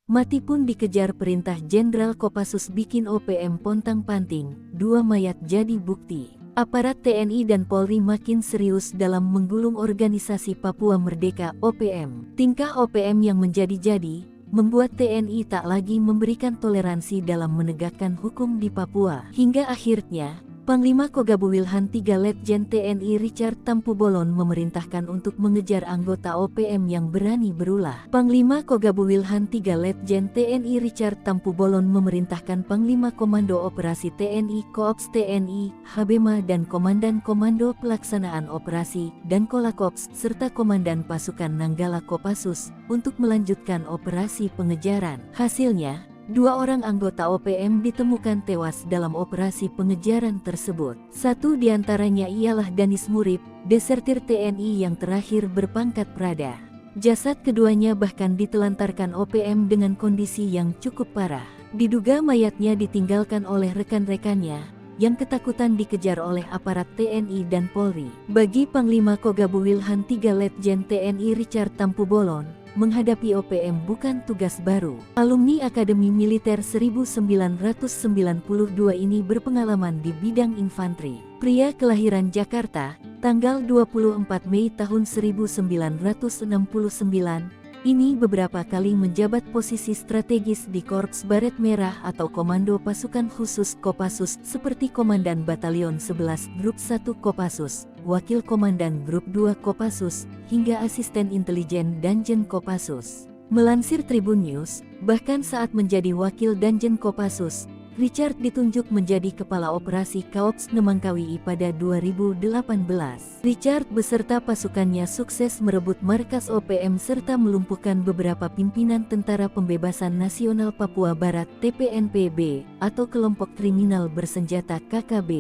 Mati pun dikejar perintah Jenderal Kopassus bikin OPM pontang-panting, 2 mayat jadi bukti. Aparat TNI dan Polri makin serius dalam menggulung organisasi Papua Merdeka (OPM). Tingkah OPM yang menjadi-jadi, membuat TNI tak lagi memberikan toleransi dalam menegakkan hukum di Papua. Hingga akhirnya, Panglima Kogabu Wilhan III Letjen TNI Richard Tampu Bolon memerintahkan untuk mengejar anggota OPM yang berani berulah. Panglima Kogabu Wilhan III Letjen TNI Richard Tampu Bolon memerintahkan Panglima Komando Operasi TNI Koops TNI, Habema dan Komandan Komando Pelaksanaan Operasi dan Kolakops serta Komandan Pasukan Nanggala Kopassus untuk melanjutkan operasi pengejaran. Hasilnya, 2 orang anggota OPM ditemukan tewas dalam operasi pengejaran tersebut. Satu diantaranya ialah Danis Murib, desertir TNI yang terakhir berpangkat Prada. Jasad keduanya bahkan ditelantarkan OPM dengan kondisi yang cukup parah. Diduga mayatnya ditinggalkan oleh rekan-rekannya yang ketakutan dikejar oleh aparat TNI dan Polri. Bagi Panglima Kogabu Wilhan III Letjen TNI Richard Tampu Bolon, menghadapi OPM bukan tugas baru. Alumni Akademi Militer 1992 ini berpengalaman di bidang infanteri. Pria kelahiran Jakarta, tanggal 24 Mei tahun 1969, ini beberapa kali menjabat posisi strategis di Korps Baret Merah atau Komando Pasukan Khusus Kopassus seperti Komandan Batalion 11 Grup 1 Kopassus, Wakil Komandan Grup 2 Kopassus, hingga Asisten Intelijen Danjen Kopassus. Melansir Tribun News, bahkan saat menjadi Wakil Danjen Kopassus, Richard ditunjuk menjadi Kepala Operasi Kaops Nemangkawi pada 2018. Richard beserta pasukannya sukses merebut markas OPM serta melumpuhkan beberapa pimpinan Tentara Pembebasan Nasional Papua Barat (TPNPB) atau kelompok kriminal bersenjata KKB.